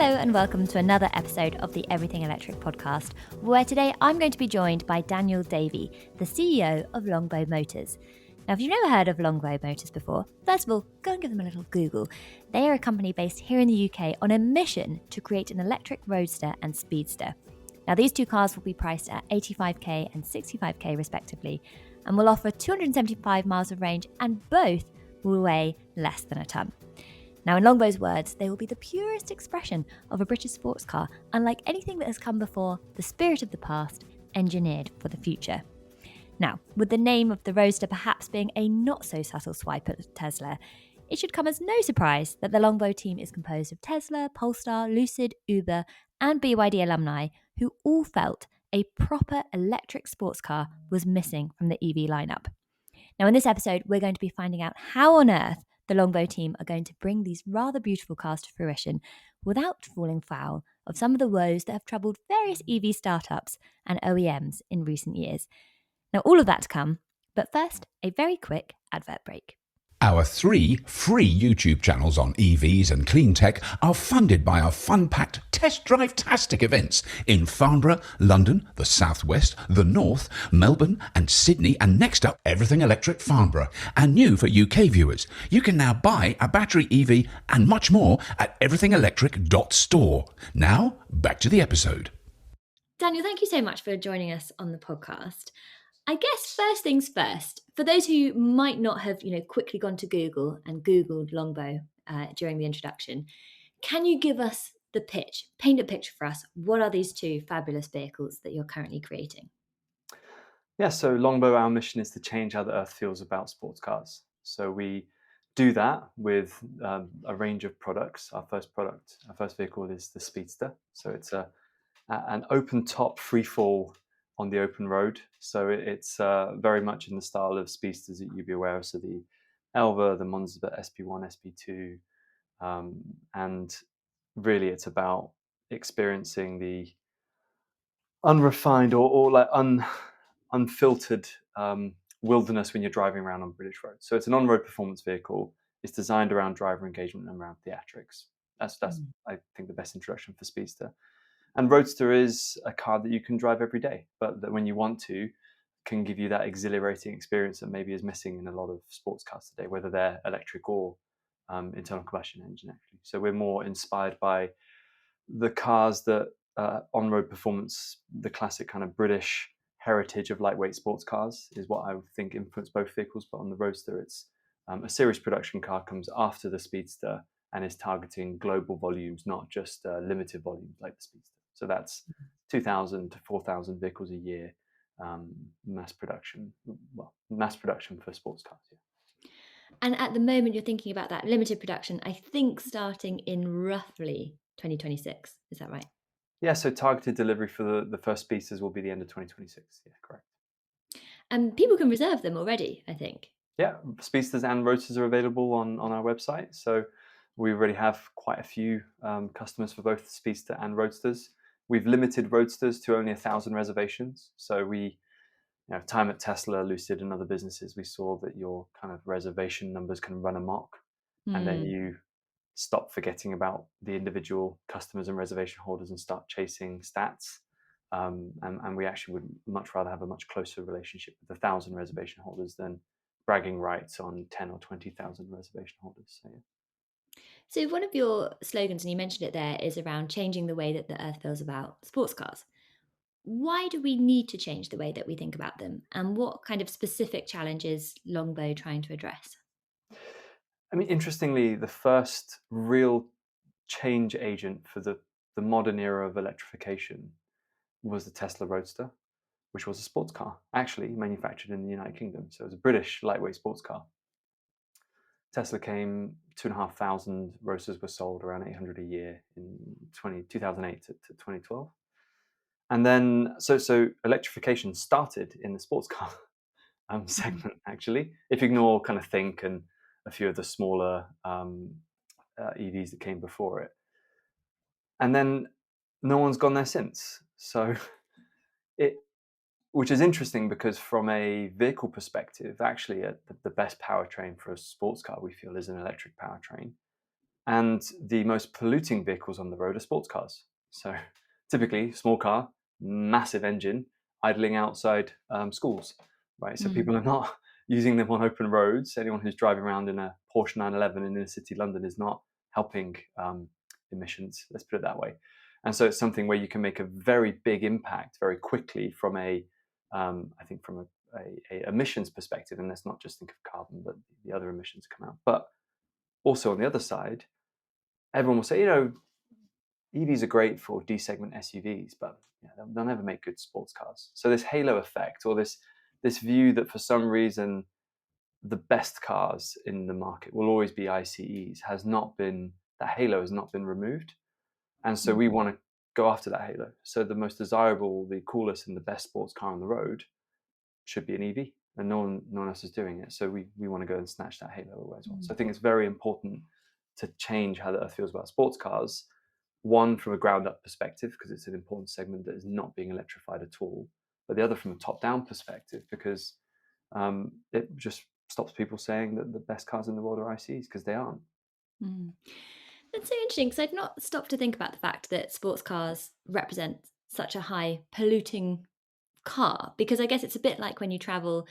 Hello and welcome to another episode of the Everything Electric podcast, where today I'm going to be joined by Daniel Davey, the CEO of Longbow Motors. Now, if you've never heard of Longbow Motors before, first of all, go and give them a little Google. They are a company based here in the UK on a mission to create an electric Roadster and Speedster. Now, these two cars will be priced at 85k and 65k respectively, and will offer 275 miles of range, and both will weigh less than a tonne. Now, in Longbow's words, they will be the purest expression of a British sports car, unlike anything that has come before, the spirit of the past, engineered for the future. Now, with the name of the Roadster perhaps being a not-so-subtle swipe at Tesla, it should come as no surprise that the Longbow team is composed of Tesla, Polestar, Lucid, Uber, and BYD alumni, who all felt a proper electric sports car was missing from the EV lineup. Now, in this episode, we're going to be finding out how on earth the Longbow team are going to bring these rather beautiful cars to fruition without falling foul of some of the woes that have troubled various EV startups and OEMs in recent years. Now, all of that to come, but first, a very quick advert break. Our 3 free YouTube channels on EVs and clean tech are funded by our fun-packed test drive-tastic events in Farnborough, London, the Southwest, the North, Melbourne and Sydney, and next up, Everything Electric Farnborough. And new for UK viewers, you can now buy a battery EV and much more at everythingelectric.store. Now, back to the episode. Daniel, thank you so much for joining us on the podcast. I guess first things first, for those who might not have, quickly gone to Google and Googled Longbow during the introduction, can you give us the pitch, paint a picture for us? What are these two fabulous vehicles that you're currently creating? Yeah, so Longbow, our mission is to change how the Earth feels about sports cars. So we do that with a range of products. Our first vehicle is the Speedster. So it's an open top freefall on the open road. So it's very much in the style of Speedsters that you'd be aware of. So the Elva, the Monza SP1, SP2, and really it's about experiencing the unrefined or like unfiltered wilderness when you're driving around on British roads. So it's an on-road performance vehicle. It's designed around driver engagement and around theatrics. That's I think the best introduction for Speedster. And Roadster is a car that you can drive every day, but that when you want to, can give you that exhilarating experience that maybe is missing in a lot of sports cars today, whether they're electric or internal combustion engine, actually. So we're more inspired by the cars that on-road performance, the classic kind of British heritage of lightweight sports cars is what I would think influenced both vehicles. But on the Roadster, it's a series production car, comes after the Speedster and is targeting global volumes, not just limited volumes like the Speedster. So that's 2,000 to 4,000 vehicles a year, mass production for sports cars. Yeah. And at the moment, you're thinking about that limited production, I think starting in roughly 2026. Is that right? Yeah, so targeted delivery for the first Speedsters will be the end of 2026. Yeah, correct. And people can reserve them already, I think. Yeah, Speedsters and Roadsters are available on our website. So we already have quite a few customers for both Speedster and Roadsters. We've limited Roadsters to only 1,000 reservations. So we, time at Tesla, Lucid, and other businesses, we saw that your kind of reservation numbers can run amok, and then you stop forgetting about the individual customers and reservation holders and start chasing stats. And we actually would much rather have a much closer relationship with 1,000 reservation holders than bragging rights on 10 or 20,000 reservation holders. So, yeah. So one of your slogans, and you mentioned it there, is around changing the way that the Earth feels about sports cars. Why do we need to change the way that we think about them? And what kind of specific challenges Longbow trying to address? I mean, interestingly, the first real change agent for the modern era of electrification was the Tesla Roadster, which was a sports car, actually manufactured in the United Kingdom. So it was a British lightweight sports car. Tesla came, 2,500 Roadsters were sold, around 800 a year in 2008 to 2012. And then, so electrification started in the sports car segment, actually, if you ignore kind of Think and a few of the smaller EVs that came before it. And then no one's gone there since. So which is interesting because from a vehicle perspective, actually the best powertrain for a sports car, we feel, is an electric powertrain. And the most polluting vehicles on the road are sports cars. So typically, small car, massive engine, idling outside schools, right? So people are not using them on open roads. Anyone who's driving around in a Porsche 911 in inner city London is not helping emissions. Let's put it that way. And so it's something where you can make a very big impact very quickly from I think from a emissions perspective. And let's not just think of carbon, but the other emissions come out. But also on the other side, everyone will say, EVs are great for D-segment SUVs, but they'll never make good sports cars. So this halo effect, or this view that for some reason the best cars in the market will always be ICEs, that halo has not been removed. And so we want to go after that halo. So the most desirable, the coolest, and the best sports car on the road should be an EV, and no one else is doing it. So we want to go and snatch that halo away as well. So I think it's very important to change how the earth feels about sports cars. One, from a ground up perspective, because it's an important segment that is not being electrified at all. But the other from a top down perspective, because it just stops people saying that the best cars in the world are ICs, because they aren't. That's so interesting, because I've not stopped to think about the fact that sports cars represent such a high polluting car, because I guess it's a bit like when you travel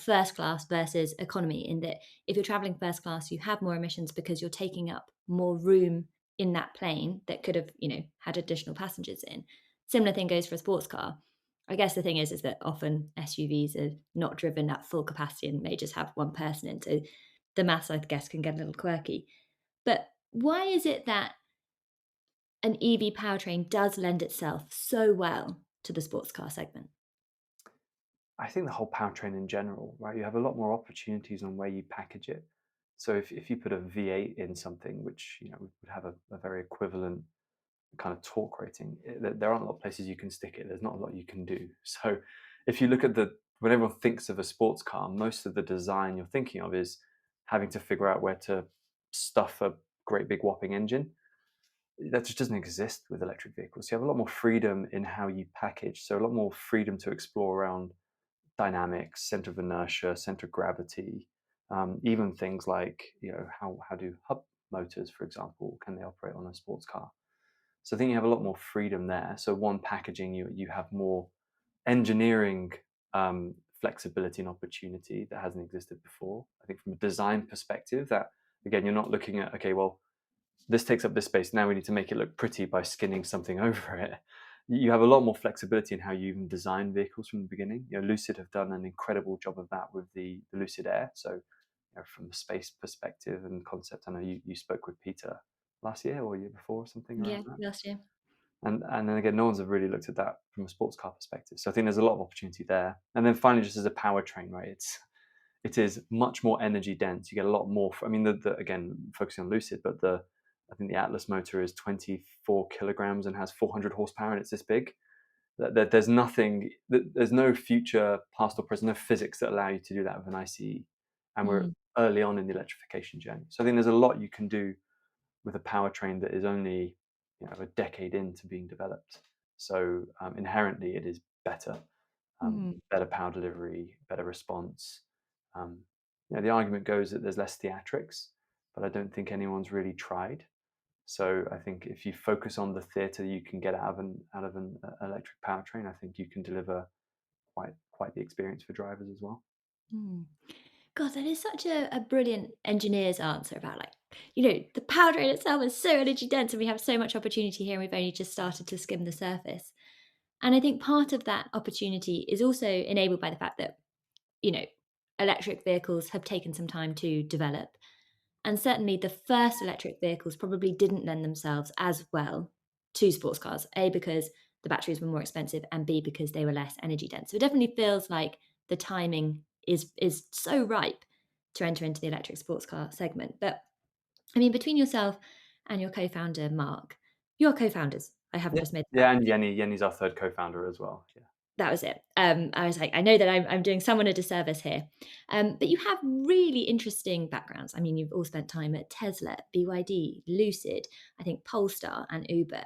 first class versus economy, in that if you're traveling first class, you have more emissions because you're taking up more room in that plane that could have, had additional passengers in. Similar thing goes for a sports car. I guess the thing is that often SUVs are not driven at full capacity and may just have one person in, so the maths, I guess, can get a little quirky. But why is it that an EV powertrain does lend itself so well to the sports car segment? I think the whole powertrain in general, right? You have a lot more opportunities on where you package it. So if you put a V8 in something, which would have a very equivalent kind of torque rating, there aren't a lot of places you can stick it. There's not a lot you can do. So if you look at when everyone thinks of a sports car, most of the design you're thinking of is having to figure out where to stuff a great big whopping engine. That just doesn't exist with electric vehicles. You have a lot more freedom in how you package. So a lot more freedom to explore around dynamics, center of inertia, center of gravity, even things like how do hub motors, for example, can they operate on a sports car? So I think you have a lot more freedom there. So one, packaging, you have more engineering flexibility and opportunity that hasn't existed before. I think from a design perspective, that again, you're not looking at, okay, well, this takes up this space, now we need to make it look pretty by skinning something over it. You have a lot more flexibility in how you even design vehicles from the beginning. Lucid have done an incredible job of that with the Lucid Air. So from the space perspective and concept, I know you spoke with Peter last year or year before, or something Yeah, around that. last year. And then again, no one's really looked at that from a sports car perspective. So I think there's a lot of opportunity there. And then finally, just as a powertrain, right? It is much more energy dense. You get a lot more. I mean, again, focusing on Lucid, but I think the Atlas motor is 24 kilograms and has 400 horsepower, and it's this big. There's nothing. There's no future, past or present, no physics that allow you to do that with an ICE. And we're early on in the electrification journey. So I think there's a lot you can do with a powertrain that is only a decade into being developed. So inherently, it is better, better power delivery, better response. The argument goes that there's less theatrics, but I don't think anyone's really tried. So I think if you focus on the theatre you can get out of an electric powertrain, I think you can deliver quite the experience for drivers as well. God, that is such a brilliant engineer's answer about the powertrain itself is so energy dense and we have so much opportunity here and we've only just started to skim the surface. And I think part of that opportunity is also enabled by the fact that, electric vehicles have taken some time to develop. And certainly the first electric vehicles probably didn't lend themselves as well to sports cars, A, because the batteries were more expensive, and B, because they were less energy dense. So it definitely feels like the timing is so ripe to enter into the electric sports car segment. But I mean, between yourself and your co-founder, Mark, you're co-founders. I haven't just made that. Yeah, and Yenny's our third co-founder as well. Yeah. That was it. I was like, I know that I'm doing someone a disservice here. But you have really interesting backgrounds. I mean, you've all spent time at Tesla, BYD, Lucid, I think Polestar and Uber.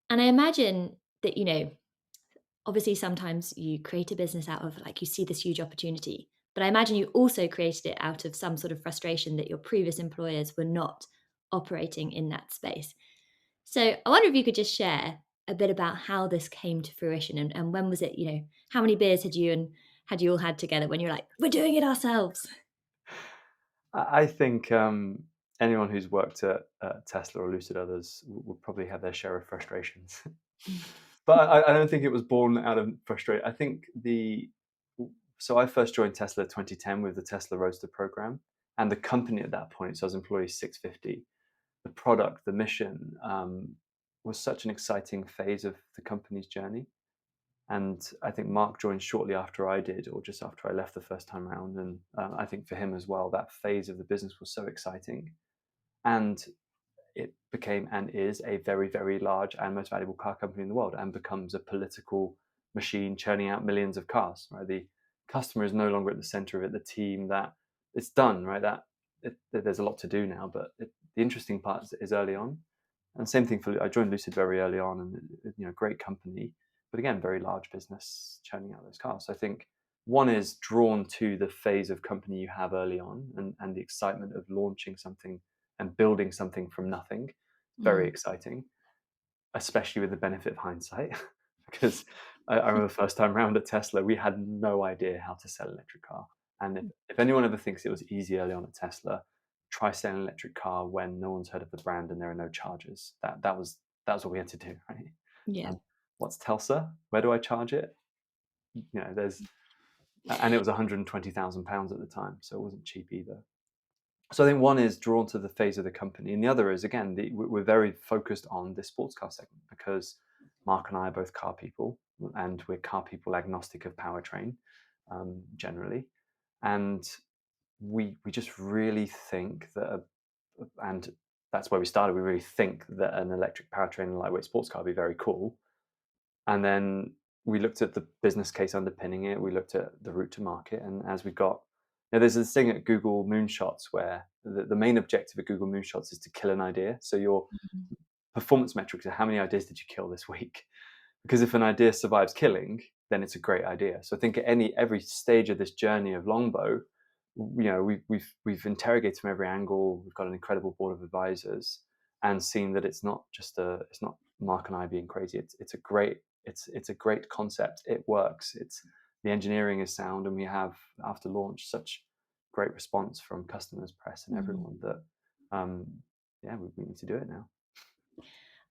And I imagine that, obviously sometimes you create a business out of you see this huge opportunity. But I imagine you also created it out of some sort of frustration that your previous employers were not operating in that space. So I wonder if you could just share a bit about how this came to fruition, and when was it, how many beers had you all had together when you're like, we're doing it ourselves? I think anyone who's worked at Tesla or Lucid, others would probably have their share of frustrations. But I don't think it was born out of frustration. I think so I first joined Tesla 2010 with the Tesla Roadster program, and the company at that point, so I was employee 650. The product, the mission, was such an exciting phase of the company's journey. And I think Mark joined shortly after I did, or just after I left the first time around. And I think for him as well, that phase of the business was so exciting. And it became and is a very, very large and most valuable car company in the world, and becomes a political machine churning out millions of cars. Right, the customer is no longer at the center of it. The team, that it's done. Right, there's a lot to do now, but the interesting part is early on. And same thing for I joined Lucid very early on, and great company, but again very large business churning out those cars. So I think one is drawn to the phase of company you have early on, and the excitement of launching something and building something from nothing. Very Mm, exciting, especially with the benefit of hindsight. Because I remember the first time around at Tesla, we had no idea how to sell an electric car. And if anyone ever thinks it was easy early on at Tesla, try selling an electric car when no one's heard of the brand and there are no chargers. That was what we had to do, right? yeah. Um, what's Telsa? Where do I charge it? There's and it was £120,000 at the time, so it wasn't cheap either. So I think one is drawn to the phase of the company, and the other is, again, we're very focused on the sports car segment, because Mark and I are both car people, and we're car people agnostic of powertrain, generally, and we just really think that, and that's where we started. We really think that an electric powertrain and lightweight sports car would be very cool, and then we looked at the business case underpinning it. We looked at the route to market. And as we got, there's this thing at Google Moonshots where the main objective of Google Moonshots is to kill an idea. So your Mhm. performance metrics are how many ideas did you kill this week? Because if an idea survives killing, then it's a great idea. So I think at every stage of this journey of Longbow, we've interrogated from every angle. We've got an incredible board of advisors, and seen that it's not Mark and I being crazy. It's a great concept. It works. The engineering is sound, and we have, after launch, such great response from customers, press, and Mm. everyone that we need to do it now.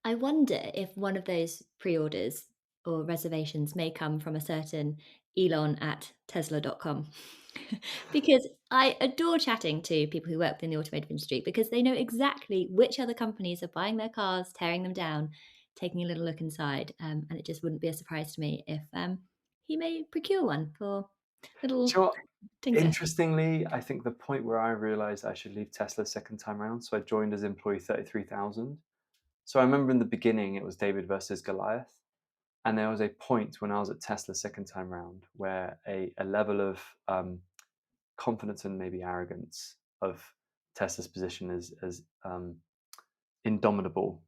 I wonder if one of those pre-orders or reservations may come from a certain Elon at Tesla.com. Because I adore chatting to people who work within the automotive industry, because they know exactly which other companies are buying their cars, tearing them down, taking a little look inside. And it just wouldn't be a surprise to me if he may procure one for little Do you know what? Tinker. Interestingly, I think the point where I realized I should leave Tesla second time around, so I joined as employee 33,000. So I remember in the beginning it was David versus Goliath. And there was a point when I was at Tesla second time round where a level of confidence and maybe arrogance of Tesla's position as indomitable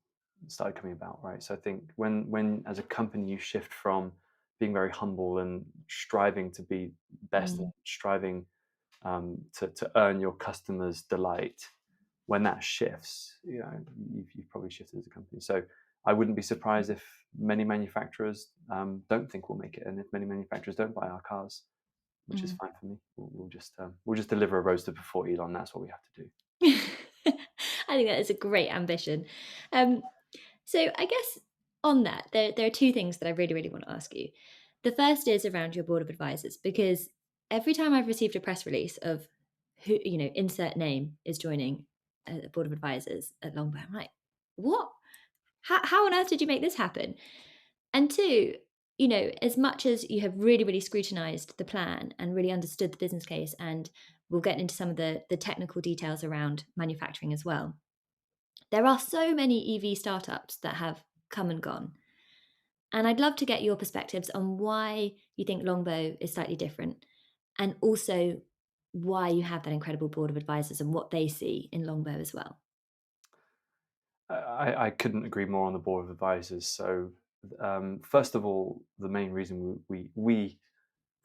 started coming about, right? So I think when as a company you shift from being very humble and striving to be best, and Mm, striving to earn your customers' delight, when that shifts, you've probably shifted as a company. So I wouldn't be surprised if many manufacturers don't think we'll make it, and if many manufacturers don't buy our cars, which is mm. fine for me. We'll just deliver a Roadster before Elon. That's what we have to do. I think that is a great ambition. Um, so I guess on that, there are two things that I really, really want to ask you. The first is around your board of advisors, because every time I've received a press release of who, insert name is joining a board of advisors at Longbow, I'm like, what? How on earth did you make this happen? And two, as much as you have really, really scrutinized the plan and really understood the business case, and we'll get into some of the technical details around manufacturing as well, there are so many EV startups that have come and gone. And I'd love to get your perspectives on why you think Longbow is slightly different, and also why you have that incredible board of advisors and what they see in Longbow as well. I couldn't agree more on the board of advisors. So first of all, the main reason we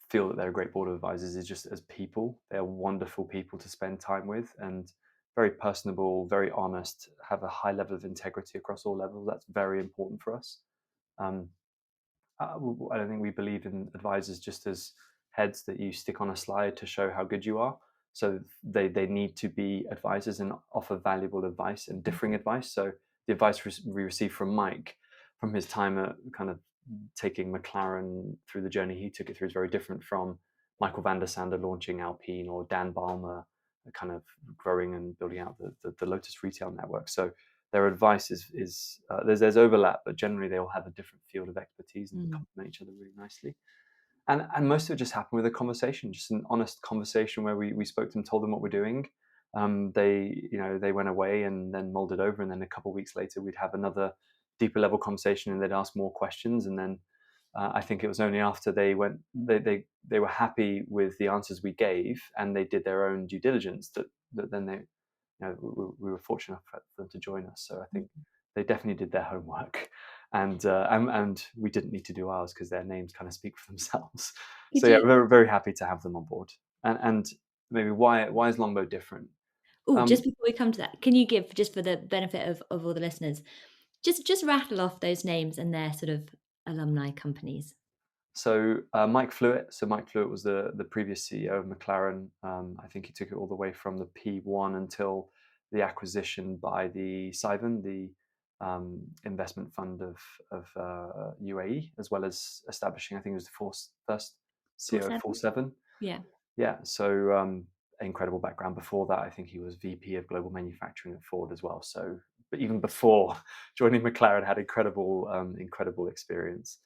feel that they're a great board of advisors is just as people. They're wonderful people to spend time with, and very personable, very honest, have a high level of integrity across all levels. That's very important for us. Um, I don't think we believe in advisors just as heads that you stick on a slide to show how good you are. So they need to be advisors and offer valuable advice and differing advice. So the advice we received from Mike, from his time at kind of taking McLaren through the journey he took it through, is very different from Michael van der Sande launching Alpine, or Dan Balmer kind of growing and building out the Lotus retail network. So their advice is there's overlap, but generally they all have a different field of expertise and complement each other really nicely. And most of it just happened with a conversation, just an honest conversation where we spoke to them, told them what we're doing. They went away and then mulled it over, and then a couple of weeks later we'd have another deeper level conversation, and they'd ask more questions. And then I think it was only after they were happy with the answers we gave and they did their own due diligence that then they, we were fortunate for them to join us. So I think they definitely did their homework, and we didn't need to do ours because their names kind of speak for themselves. So yeah, we're very happy to have them on board. And maybe why is Longbow different? Just before we come to that, can you give, just for the benefit of all the listeners, just rattle off those names and their sort of alumni companies? So Mike Flewitt. So Mike Flewitt was the previous CEO of McLaren. I think he took it all the way from the P1 until the acquisition by the Sivan, the investment fund of UAE, as well as establishing, I think it was the first CEO of 47. Yeah. Yeah. So incredible background. Before that, I think he was VP of global manufacturing at Ford as well. So, but even before joining McLaren, had incredible experience.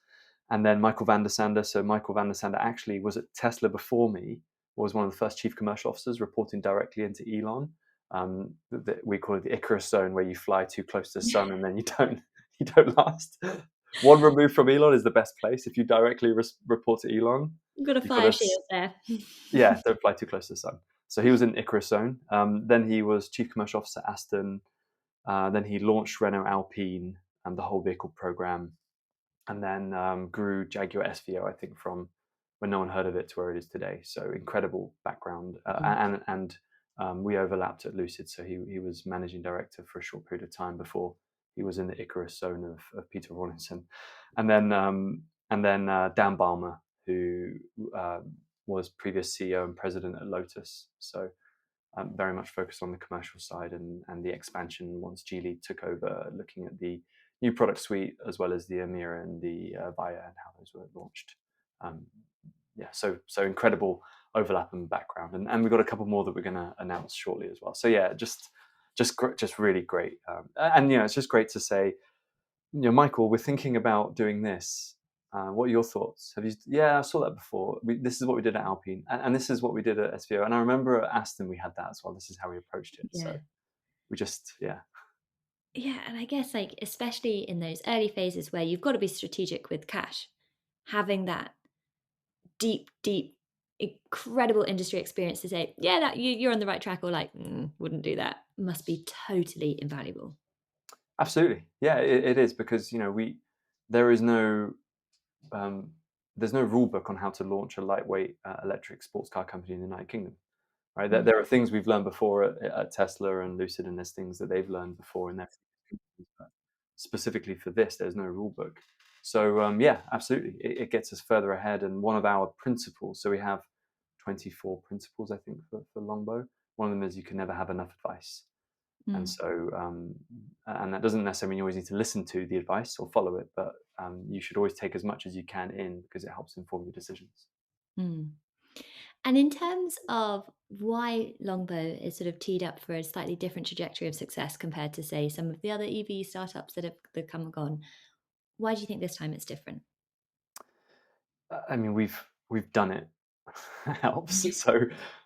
And then Michael van der Sande. So Michael van der Sande actually was at Tesla before me, was one of the first chief commercial officers, reporting directly into Elon. We call it the Icarus zone, where you fly too close to the sun and then you don't last. One remove from Elon is the best place. If you directly report to Elon, You've got a you've fire shield there. yeah, don't fly too close to the sun. So he was in Icarus zone. Then he was chief commercial officer at Aston. Then he launched Renault Alpine and the whole vehicle program, and then grew Jaguar SVO, I think, from when no one heard of it to where it is today. So incredible background, and we overlapped at Lucid. So he was managing director for a short period of time before he was in the Icarus zone of Peter Rawlinson, and then Dan Balmer, who was previous CEO and president at Lotus. So very much focused on the commercial side and the expansion once Geely took over, looking at the new product suite as well as the Amira and the Via and how those were launched. So incredible overlap and background, and we've got a couple more that we're going to announce shortly as well. So yeah, just really great, and it's just great to say, Michael, we're thinking about doing this. What are your thoughts? Have you? Yeah, I saw that before. This is what we did at Alpine, and this is what we did at SVO. And I remember at Aston we had that as well. This is how we approached it. Yeah. So we just Yeah, and I guess especially in those early phases where you've got to be strategic with cash, having that deep, incredible industry experience to say, yeah, that you're on the right track, or wouldn't do that, must be totally invaluable. Absolutely, yeah, it is, because there is no there's no rule book on how to launch a lightweight electric sports car company in the United Kingdom. Right, there are things we've learned before at Tesla and Lucid, and there's things that they've learned before in their companies, but specifically for this, there's no rule book. So yeah, absolutely, it gets us further ahead. And one of our principles, so we have 24 principles, I think, for Longbow. One of them is you can never have enough advice. And so, and that doesn't necessarily mean you always need to listen to the advice or follow it, but you should always take as much as you can in, because it helps inform your decisions. And in terms of why Longbow is sort of teed up for a slightly different trajectory of success compared to, say, some of the other EV startups that have come and gone, why do you think this time it's different? I mean, we've done it. Helps. So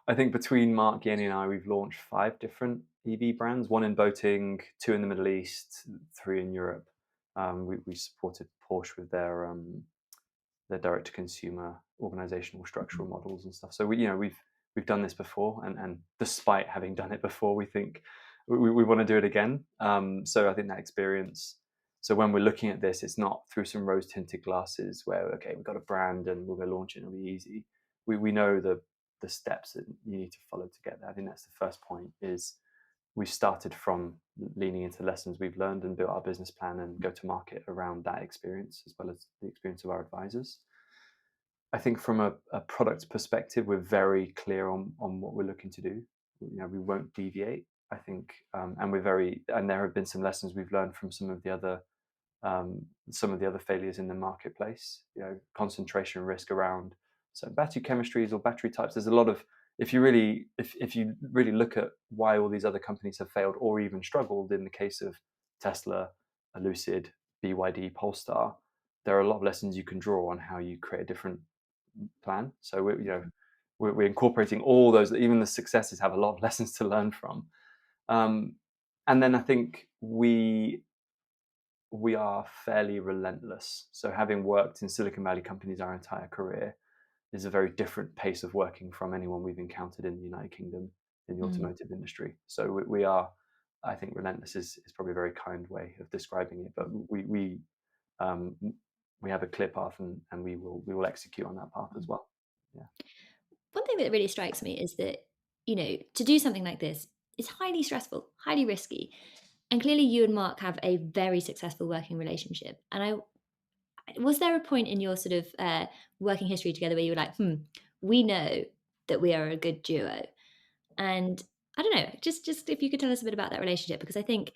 I think between Mark, Yenny, and I, we've launched 5 different EV brands: 1 in boating, 2 in the Middle East, 3 in Europe. We supported Porsche with their direct-to-consumer organizational structural models and stuff. So we've done this before, and despite having done it before, we think we want to do it again. So I think that experience. So when we're looking at this, it's not through some rose-tinted glasses where, okay, we've got a brand and we'll go launch it and it'll be easy. We know the steps that you need to follow to get there. I think that's the first point, is we started from leaning into lessons we've learned and built our business plan and go to market around that experience, as well as the experience of our advisors. I think from a product perspective, we're very clear on what we're looking to do. We won't deviate. I think, and there have been some lessons we've learned from some of the other failures in the marketplace. Concentration risk around certain battery chemistries or battery types. There's a lot of if you really look at why all these other companies have failed or even struggled. In the case of Tesla, Lucid, BYD, Polestar, there are a lot of lessons you can draw on how you create a different plan. So we're incorporating all those. Even the successes have a lot of lessons to learn from. And then I think we are fairly relentless. So having worked in Silicon Valley companies our entire career is a very different pace of working from anyone we've encountered in the United Kingdom in the automotive industry. So we are, I think, relentless is probably a very kind way of describing it. But we have a clear path, and we will execute on that path as well. Yeah. One thing that really strikes me is that, to do something like this is highly stressful, highly risky. And clearly you and Mark have a very successful working relationship. And was there a point in your sort of working history together where you were like, we know that we are a good duo? And I don't know, just if you could tell us a bit about that relationship, because I think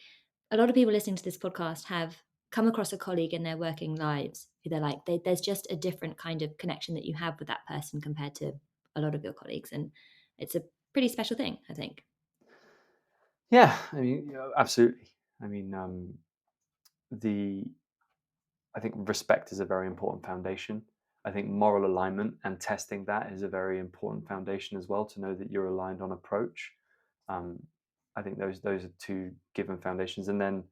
a lot of people listening to this podcast have come across a colleague in their working lives who they're like, there's just a different kind of connection that you have with that person compared to a lot of your colleagues. And it's a pretty special thing, I think. Yeah, I mean, absolutely. I mean, I think respect is a very important foundation. I think moral alignment and testing that is a very important foundation as well, to know that you're aligned on approach. I think those are two given foundations. And then,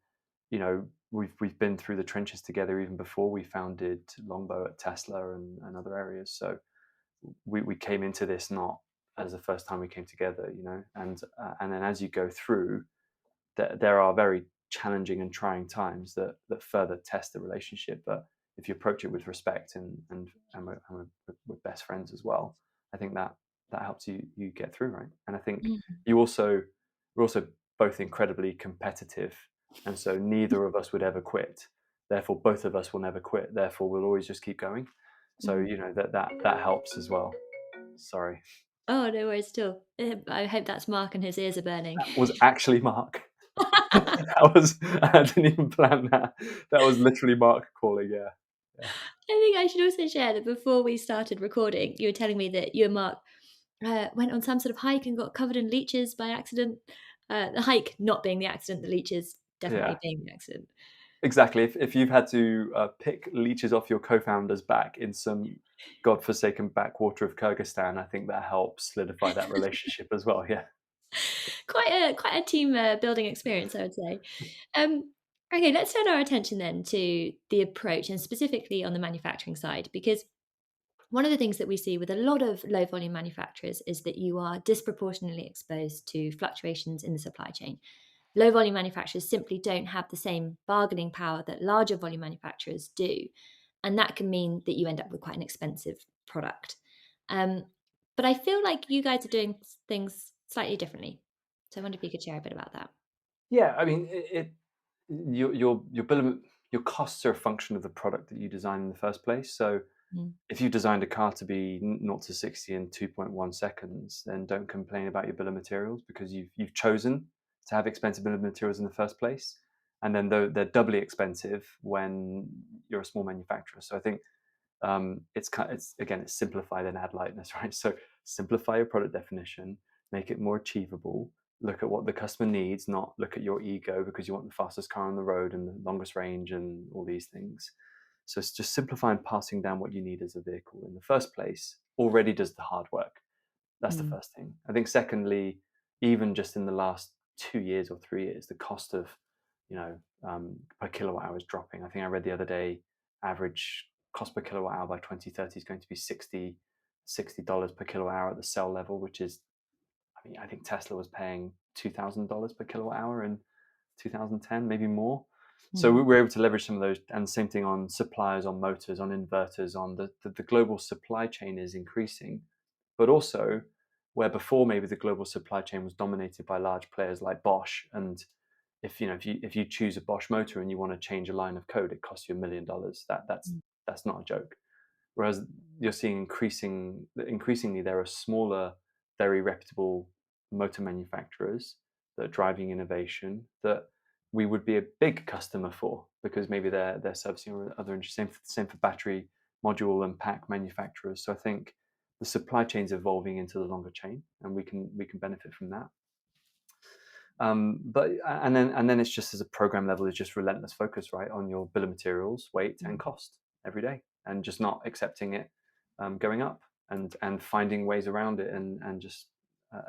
we've been through the trenches together even before we founded Longbow at Tesla and other areas. So we came into this not as the first time we came together, and then as you go through, there are very challenging and trying times that further test the relationship. But if you approach it with respect and we're best friends as well, I think that helps you get through, right? And I think we're also both incredibly competitive, and so neither of us would ever quit. Therefore, both of us will never quit. Therefore, we'll always just keep going. So that helps as well. Sorry. Oh, no worries at all. I hope that's Mark and his ears are burning. That was actually Mark. I didn't even plan that. That was literally Mark calling. Yeah. I think I should also share that before we started recording, you were telling me that you and Mark went on some sort of hike and got covered in leeches by accident. The hike not being the accident, the leeches definitely being the accident. Exactly. If you've had to pick leeches off your co-founder's back in some godforsaken backwater of Kyrgyzstan, I think that helps solidify that relationship as well. Yeah. Quite a team building experience, I would say. Okay, let's turn our attention then to the approach, and specifically on the manufacturing side, because one of the things that we see with a lot of low volume manufacturers is that you are disproportionately exposed to fluctuations in the supply chain. Low volume manufacturers simply don't have the same bargaining power that larger volume manufacturers do. And that can mean that you end up with quite an expensive product. But I feel like you guys are doing things slightly differently. So I wonder if you could share a bit about that. Yeah. I mean, your costs are a function of the product that you design in the first place. So if you designed a car to be 0 to 60 in 2.1 seconds, then don't complain about your bill of materials, because you've chosen to have expensive bill of materials in the first place. And then they're doubly expensive when you're a small manufacturer. So I think it's simplify then add lightness, right? So simplify your product definition, make it more achievable. Look at what the customer needs, not look at your ego because you want the fastest car on the road and the longest range and all these things. So it's just simplifying, passing down what you need as a vehicle in the first place already does the hard work. That's the first thing. I think secondly, even just in the last 2 years or 3 years, the cost of, per kilowatt hour is dropping. I think I read the other day, average cost per kilowatt hour by 2030 is going to be $60 per kilowatt hour at the cell level, which is, I think Tesla was paying $2,000 per kilowatt hour in 2010, maybe more. So we were able to leverage some of those, and the same thing on suppliers, on motors, on inverters, on the global supply chain is increasing. But also, where before maybe the global supply chain was dominated by large players like Bosch, and if you choose a Bosch motor and you want to change a line of code, it costs you $1 million. That's not a joke. Whereas you're seeing increasingly there are smaller, very reputable motor manufacturers that are driving innovation that we would be a big customer for, because maybe they're servicing other industries. Same for battery module and pack manufacturers. So I think the supply chain's evolving into the longer chain, and we can benefit from that. But and then it's just, as a program level, it's just relentless focus, right, on your bill of materials, weight, and cost every day, and just not accepting it going up, and finding ways around it, and just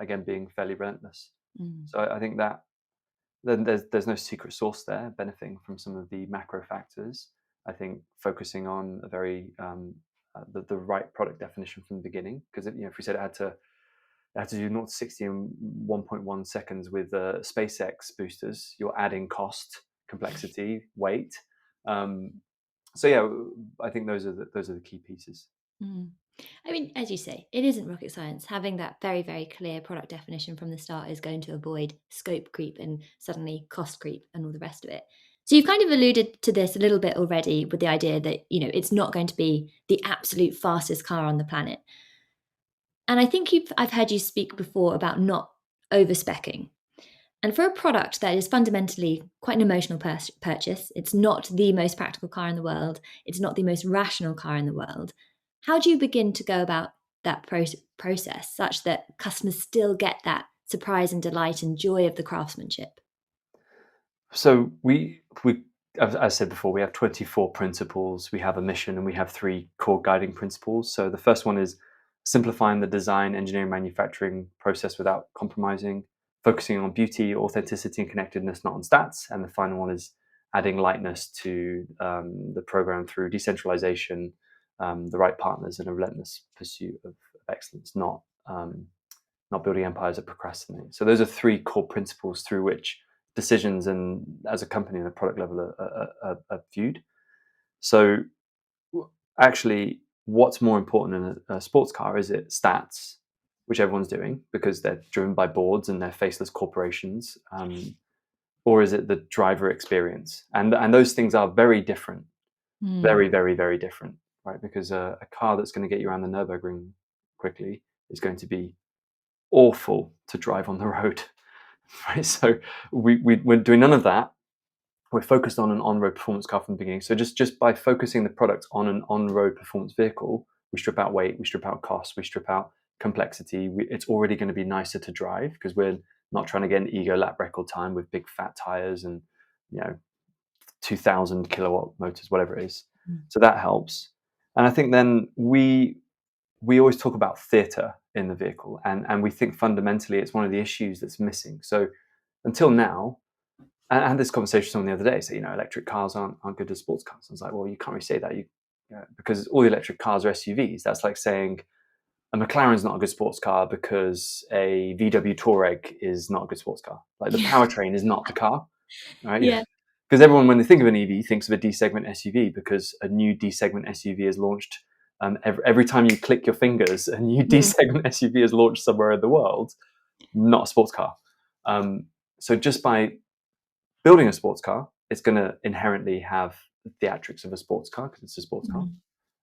again being fairly relentless. So I think that then there's no secret sauce there, benefiting from some of the macro factors. I think focusing on a very the right product definition from the beginning, because if we said it had to do 0 to 60 in 1.1 seconds with SpaceX boosters, you're adding cost, complexity, weight. So yeah, I think those are the key pieces. I mean, as you say, it isn't rocket science. Having that very, very clear product definition from the start is going to avoid scope creep and suddenly cost creep and all the rest of it. So you've kind of alluded to this a little bit already, with the idea that, it's not going to be the absolute fastest car on the planet. And I think I've heard you speak before about not over-speccing. And for a product that is fundamentally quite an emotional purchase, it's not the most practical car in the world, it's not the most rational car in the world, how do you begin to go about that process such that customers still get that surprise and delight and joy of the craftsmanship? So we, as I said before, we have 24 principles, we have a mission, and we have 3 core guiding principles. So the first one is simplifying the design, engineering, manufacturing process without compromising, focusing on beauty, authenticity, and connectedness, not on stats. And the final one is adding lightness to the program through decentralization, the right partners, and a relentless pursuit of excellence, not building empires that procrastinate. So those are 3 core principles through which decisions and as a company and a product level are viewed. So actually, what's more important in a sports car? Is it stats, which everyone's doing because they're driven by boards and they're faceless corporations, or is it the driver experience? And those things are very different, very, very, very different, right? Because a car that's going to get you around the Nürburgring quickly is going to be awful to drive on the road, right? So we're doing none of that. We're focused on an on-road performance car from the beginning. So just by focusing the product on an on-road performance vehicle, we strip out weight, we strip out cost, we strip out complexity. It's already going to be nicer to drive because we're not trying to get an ego lap record time with big fat tires and 2,000 kilowatt motors, whatever it is. So that helps. And I think then we always talk about theatre in the vehicle, and we think fundamentally it's one of the issues that's missing. So until now, and I had this conversation with someone the other day, say, electric cars aren't good as sports cars. I was like, well, you can't really say that, because all the electric cars are SUVs. That's like saying a McLaren's not a good sports car because a VW Touareg is not a good sports car. Like the powertrain is not the car, right? Yeah. Because everyone, when they think of an EV, thinks of a D-segment SUV because a new D-segment SUV is launched. Every time you click your fingers, a new D-segment SUV is launched somewhere in the world, not a sports car. So just by building a sports car, it's going to inherently have the theatrics of a sports car because it's a sports car,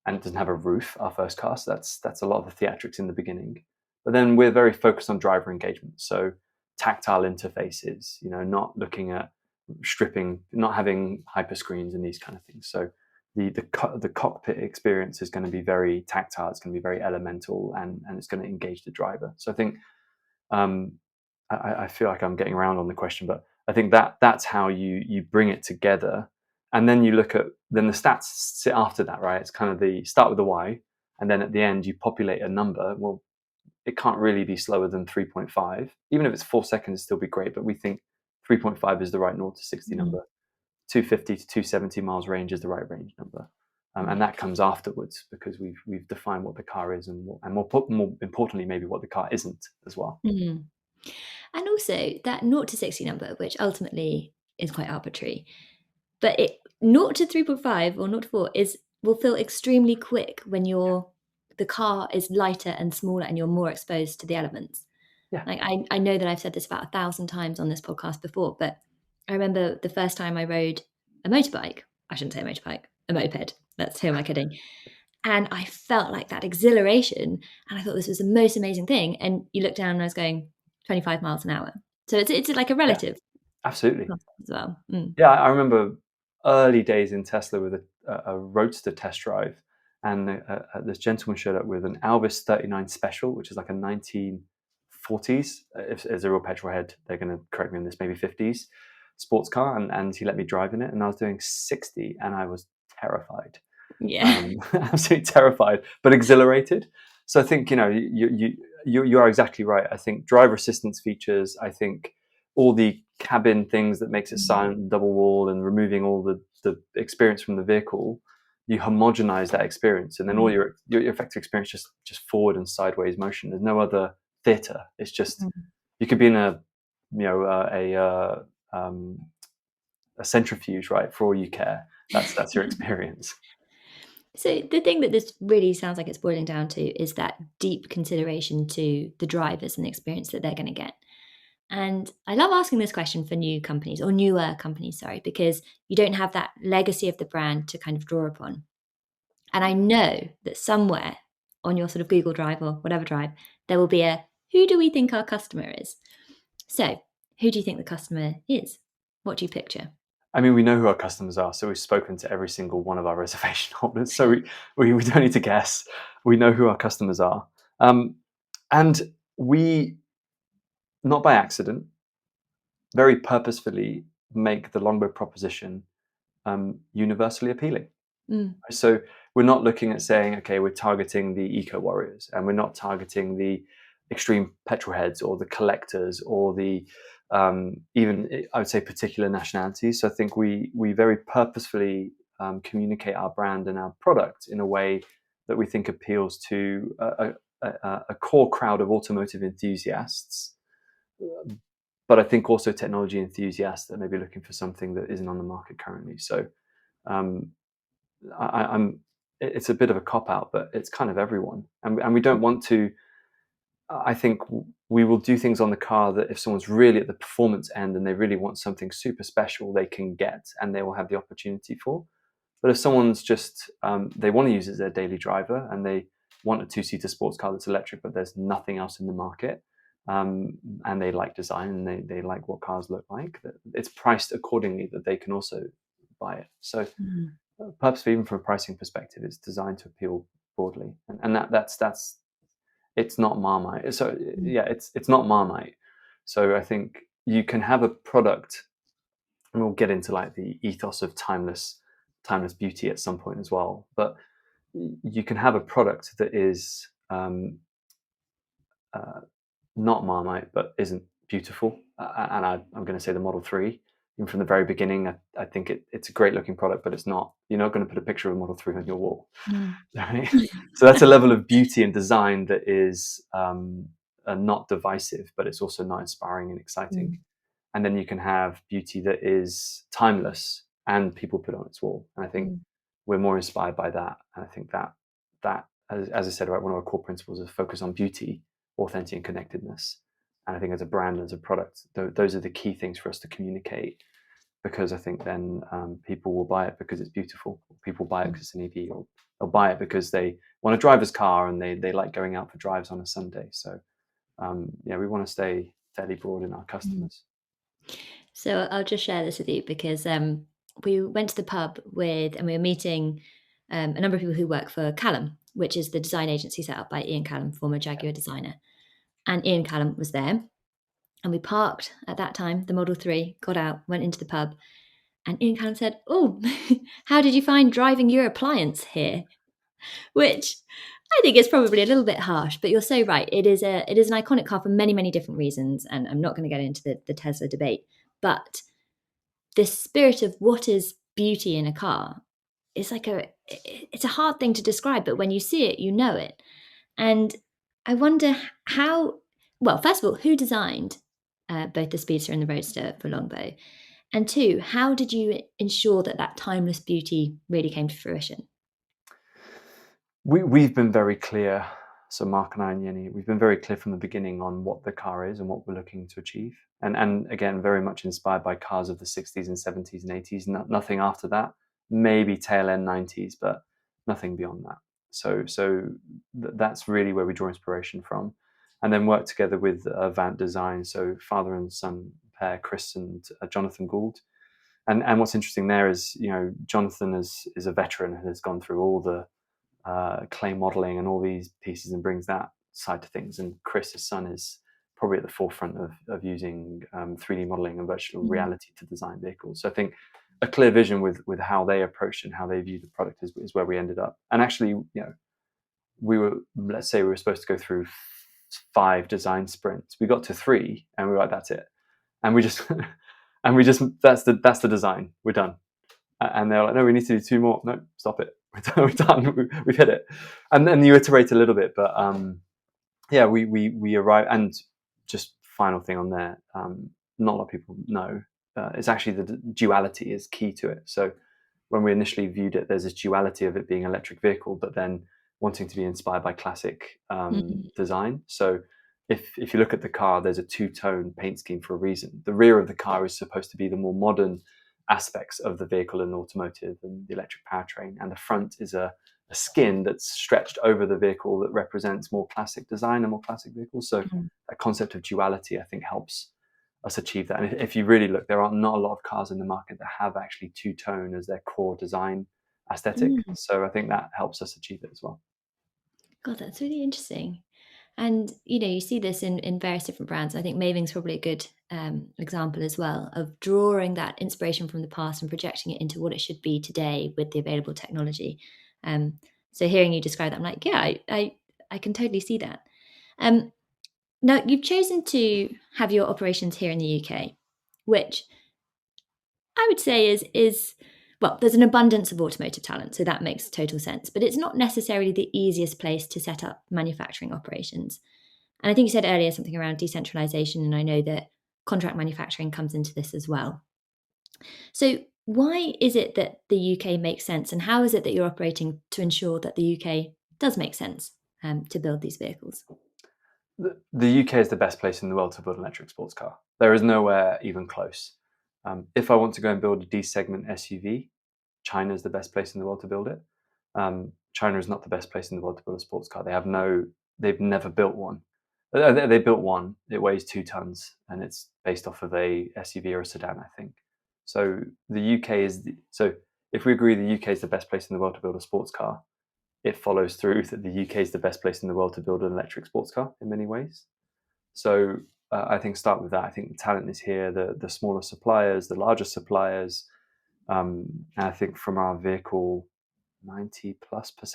and it doesn't have a roof, our first car. So that's a lot of the theatrics in the beginning. But then we're very focused on driver engagement. So tactile interfaces, not looking at stripping, not having hyper screens and these kind of things. So the cockpit experience is going to be very tactile. It's going to be very elemental, and it's going to engage the driver. So I think I feel like I'm getting around on the question, but I think that's how you bring it together. And then you look at, then the stats sit after that, right? It's kind of the start with the why, and then at the end you populate a number. Well, it can't really be slower than 3.5. Even if it's 4 seconds, it'll still be great. But we think 3.5 is the right 0 to 60 number. 250 to 270 miles range is the right range number. And that comes afterwards because we've defined what the car is and more importantly, maybe what the car isn't as well. And also that 0 to 60 number, which ultimately is quite arbitrary, but 0 to 3.5 or 0 to 4 will feel extremely quick when you're the car is lighter and smaller and you're more exposed to the elements. Yeah. Like I know that I've said this about 1,000 times on this podcast before, but I remember the first time I rode a motorbike. I shouldn't say a motorbike, a moped. Who am I kidding? And I felt like that exhilaration, and I thought this was the most amazing thing. And you look down, and I was going 25 miles an hour. So it's like a Yeah, relative absolutely. as well. Yeah, I remember early days in Tesla with a Roadster test drive, and this gentleman showed up with an Albus 39 Special, which is like a 1940s. If there's a real petrol head, they're going to correct me on this, maybe 50s sports car, and he let me drive in it, and I was doing 60, and I was terrified. Yeah. Absolutely terrified, but exhilarated. So I think you are exactly right. I think driver assistance features. I think all the cabin things that makes it silent, double wall, and removing all the experience from the vehicle. You homogenize that experience, and then all your effective experience just forward and sideways motion. There's no other theater. It's just you could be in a centrifuge, right? For all you care. That's your experience. So the thing that this really sounds like it's boiling down to is that deep consideration to the drivers and the experience that they're going to get. And I love asking this question for new companies, or newer companies, sorry, because you don't have that legacy of the brand to kind of draw upon. And I know that somewhere on your sort of Google Drive or whatever drive, there will be a who do we think our customer is? So who do you think the customer is? What do you picture? I mean, we know who our customers are, so we've spoken to every single one of our reservation holders. So we don't need to guess. We know who our customers are. And we, not by accident, very purposefully make the Longbow proposition universally appealing. So we're not looking at saying, okay, we're targeting the eco warriors, and we're not targeting the extreme petrol heads or the collectors or the even, I would say, particular nationalities. So I think we very purposefully communicate our brand and our product in a way that we think appeals to a core crowd of automotive enthusiasts, but I think also technology enthusiasts that may be looking for something that isn't on the market currently. So it's a bit of a cop out, but it's kind of everyone, and we don't want to. I think we will do things on the car that if someone's really at the performance end and they really want something super special, they can get and they will have the opportunity for. But if someone's just they want to use it as their daily driver and they want a two-seater sports car that's electric, but there's nothing else in the market, and they like design and they like what cars look like, that it's priced accordingly that they can also buy it. So purposely, even from a pricing perspective, it's designed to appeal broadly, and that's it's not Marmite. So yeah, it's not Marmite. So I think you can have a product, and we'll get into like the ethos of timeless beauty at some point as well. But you can have a product that is not Marmite, but isn't beautiful. And I'm going to say the Model 3. Even from the very beginning, I think it's a great looking product, but it's not. You're not going to put a picture of a Model 3 on your wall. Right? So that's a level of beauty and design that is not divisive, but it's also not inspiring and exciting. And then you can have beauty that is timeless and people put on its wall. And I think we're more inspired by that. And I think that as I said, right, one of our core principles is focus on beauty, authentic, and connectedness. And I think as a brand, as a product, those are the key things for us to communicate, because I think then people will buy it because it's beautiful. People buy it because it's an EV, or they'll buy it because they want a driver's car and they like going out for drives on a Sunday. So we want to stay fairly broad in our customers. So I'll just share this with you because we went to the pub and we were meeting a number of people who work for Callum, which is the design agency set up by Ian Callum, former Jaguar designer. And Ian Callum was there. And we parked at that time, the Model 3, got out, went into the pub. And Ian Callum said, "Oh, how did you find driving your appliance here?" Which I think is probably a little bit harsh, but you're so right. It is an iconic car for many, many different reasons. And I'm not going to get into the Tesla debate. But the spirit of what is beauty in a car is it's a hard thing to describe, but when you see it, you know it. And I wonder well, first of all, who designed both the Speedster and the Roadster for Longbow? And two, how did you ensure that timeless beauty really came to fruition? We've been very clear. So Mark and I and Yenny, we've been very clear from the beginning on what the car is and what we're looking to achieve. And again, very much inspired by cars of the 60s and 70s and 80s. Nothing after that, maybe tail end 90s, but nothing beyond that. So that's really where we draw inspiration from, and then work together with Vant Design. So father and son pair, Chris and Jonathan Gould. And what's interesting there is, Jonathan is a veteran and has gone through all the clay modeling and all these pieces and brings that side to things. And Chris, his son, is probably at the forefront of using 3D modeling and virtual reality to design vehicles. So I think a clear vision with how they approached and how they view the product is where we ended up. And actually, let's say we were supposed to go through 5 design sprints. We got to 3 and we were like, that's it. And we just that's the design. We're done. And they're like, no, we need to do 2 more. No, stop it. We're done. We've hit it. And then you iterate a little bit, but we arrive. And just final thing on there, not a lot of people know, it's actually the duality is key to it. So when we initially viewed it, there's this duality of it being an electric vehicle, but then wanting to be inspired by classic design. So if you look at the car, there's a 2-tone paint scheme for a reason. The rear of the car is supposed to be the more modern aspects of the vehicle and automotive and the electric powertrain, and the front is a skin that's stretched over the vehicle that represents more classic design and more classic vehicles. So that concept of duality, I think, helps us achieve that. And if you really look, there are not a lot of cars in the market that have actually 2-tone as their core design aesthetic. So I think that helps us achieve it as well. God, that's really interesting. And, you see this in various different brands. I think Maving's probably a good example as well of drawing that inspiration from the past and projecting it into what it should be today with the available technology. So hearing you describe that, I'm like, yeah, I can totally see that. Now, you've chosen to have your operations here in the UK, which I would say is well, there's an abundance of automotive talent, so that makes total sense. But it's not necessarily the easiest place to set up manufacturing operations. And I think you said earlier something around decentralization, and I know that contract manufacturing comes into this as well. So why is it that the UK makes sense, and how is it that you're operating to ensure that the UK does make sense to build these vehicles? The UK is the best place in the world to build an electric sports car. There is nowhere even close. If I want to go and build a D-segment SUV, China is the best place in the world to build it. China is not the best place in the world to build a sports car. They've never built one. They built one. It weighs 2 tons, and it's based off of a SUV or a sedan, I think. So the UK so if we agree the UK is the best place in the world to build a sports car, it follows through that the UK is the best place in the world to build an electric sports car in many ways. So I think start with that. I think the talent is here, the smaller suppliers, the larger suppliers. And I think from our vehicle, 90+%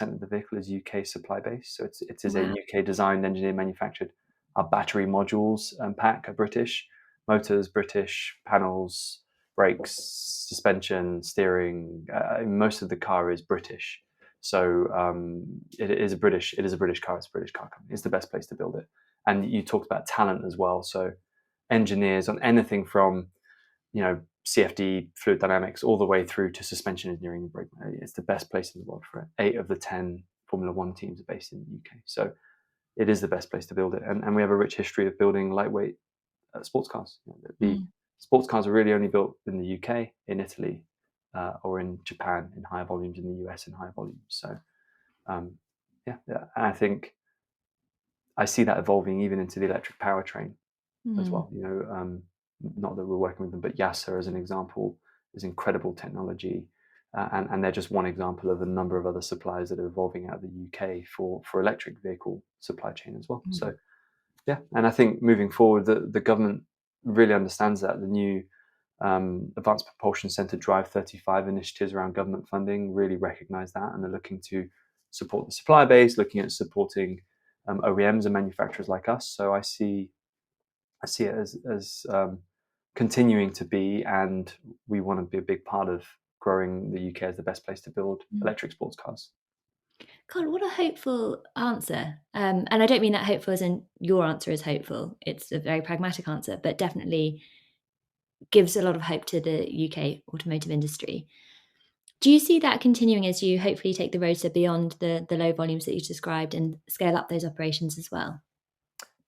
of the vehicle is UK supply based. So it is a UK designed, engineered, manufactured. Our battery modules and pack are British, motors British, panels, brakes, suspension, steering. Most of the car is British. So it is a British car. It's a British car company. It's the best place to build it. And you talked about talent as well. So engineers on anything from, CFD, fluid dynamics, all the way through to suspension engineering and brake. It's the best place in the world for it. 8 of the 10 Formula One teams are based in the UK. So it is the best place to build it. And we have a rich history of building lightweight sports cars. The sports cars are really only built in the UK, in Italy, or in Japan in higher volumes, in the US in higher volumes. So I think I see that evolving even into the electric powertrain as well. Not that we're working with them, but Yasser, as an example, is incredible technology, and they're just one example of a number of other suppliers that are evolving out of the UK for electric vehicle supply chain as well. So, and I think moving forward, the government really understands that. The new Advanced Propulsion Centre Drive 35 initiatives around government funding really recognise that, and they're looking to support the supply base, looking at supporting OEMs and manufacturers like us. So I see it as continuing to be, and we want to be a big part of growing the UK as the best place to build electric sports cars. God, what a hopeful answer. And I don't mean that hopeful as in your answer is hopeful. It's a very pragmatic answer, but definitely gives a lot of hope to the UK automotive industry. Do you see that continuing as you hopefully take the Roadster beyond the low volumes that you described and scale up those operations as well?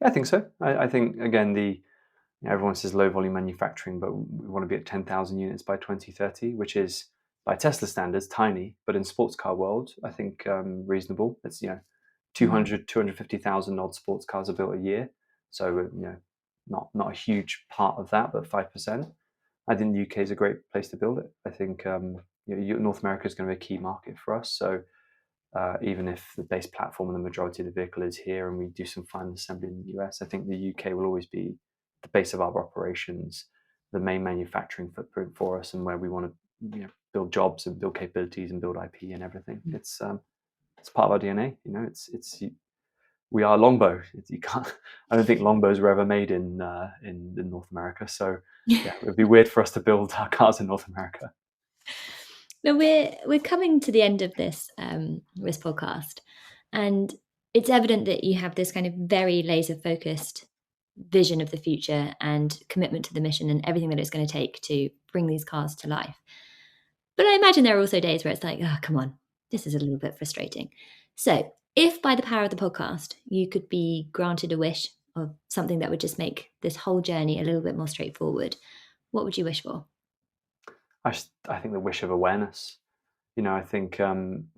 I think so. I think, again, everyone says low volume manufacturing, but we want to be at 10,000 units by 2030, which is, by Tesla standards, tiny, but in sports car world, I think reasonable. It's 250,000 odd sports cars are built a year, so not a huge part of that, but 5%. I think the UK is a great place to build it. I think North America is going to be a key market for us. So even if the base platform and the majority of the vehicle is here, and we do some final assembly in the US, I think the UK will always be the base of our operations, the main manufacturing footprint for us, and where we want to build jobs and build capabilities and build IP and everything. It's part of our DNA. We are Longbow. You can't. I don't think Longbows were ever made in North America. So yeah, it would be weird for us to build our cars in North America. Now we're coming to the end of this podcast, and it's evident that you have this kind of very laser focused vision of the future and commitment to the mission and everything that it's going to take to bring these cars to life. But I imagine there are also days where it's like, oh, come on, this is a little bit frustrating. So if by the power of the podcast, you could be granted a wish of something that would just make this whole journey a little bit more straightforward, what would you wish for? I think the wish of awareness. I think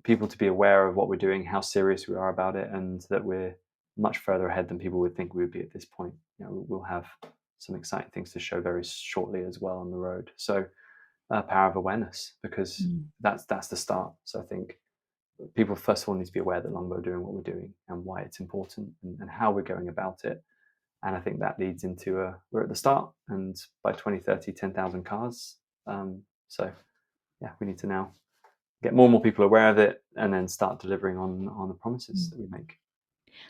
people to be aware of what we're doing, how serious we are about it, and that we're much further ahead than people would think we would be at this point. We'll have some exciting things to show very shortly as well on the road. So power of awareness, because that's the start. So I think people first of all need to be aware that Longbow are doing what we're doing and why it's important and how we're going about it. And I think that leads into we're at the start, and by 2030, 10,000 cars. So yeah, we need to now get more and more people aware of it, and then start delivering on the promises that we make.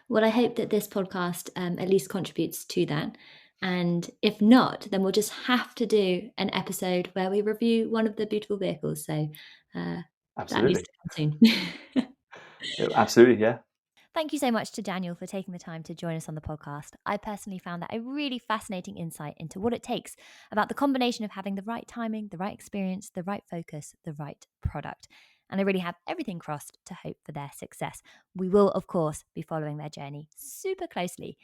Well, I hope that this podcast at least contributes to that. And if not, then we'll just have to do an episode where we review one of the beautiful vehicles. So that needs Absolutely. to come soon. Absolutely, yeah. Thank you so much to Daniel for taking the time to join us on the podcast. I personally found that a really fascinating insight into what it takes about the combination of having the right timing, the right experience, the right focus, the right product. And I really have everything crossed to hope for their success. We will, of course, be following their journey super closely.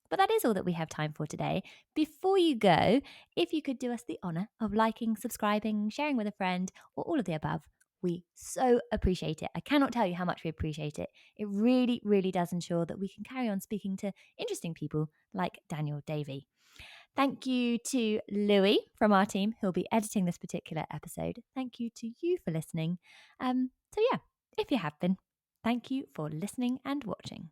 But that is all that we have time for today. Before you go, if you could do us the honour of liking, subscribing, sharing with a friend, or all of the above, we so appreciate it. I cannot tell you how much we appreciate it. It really, really does ensure that we can carry on speaking to interesting people like Daniel Davey. Thank you to Louis from our team who'll be editing this particular episode. Thank you to you for listening. So yeah, if you have been, thank you for listening and watching.